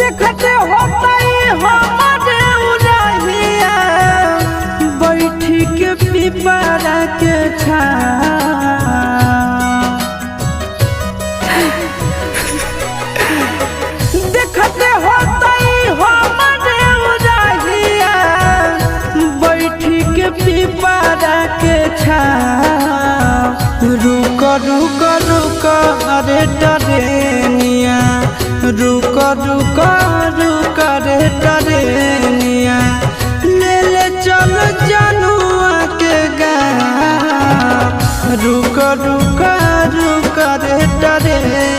देखते होता हमारे उड़हिया बैठी के पिपरा के देखते होता हमारे उड़हिया बैठी के पिपरा के रुक रुक रुक अरे टरेनिया रुक रुक रुक रे टरेनिया ले ले चल जनुआ के गाँव रुक रुक रुक रे टरेनिया।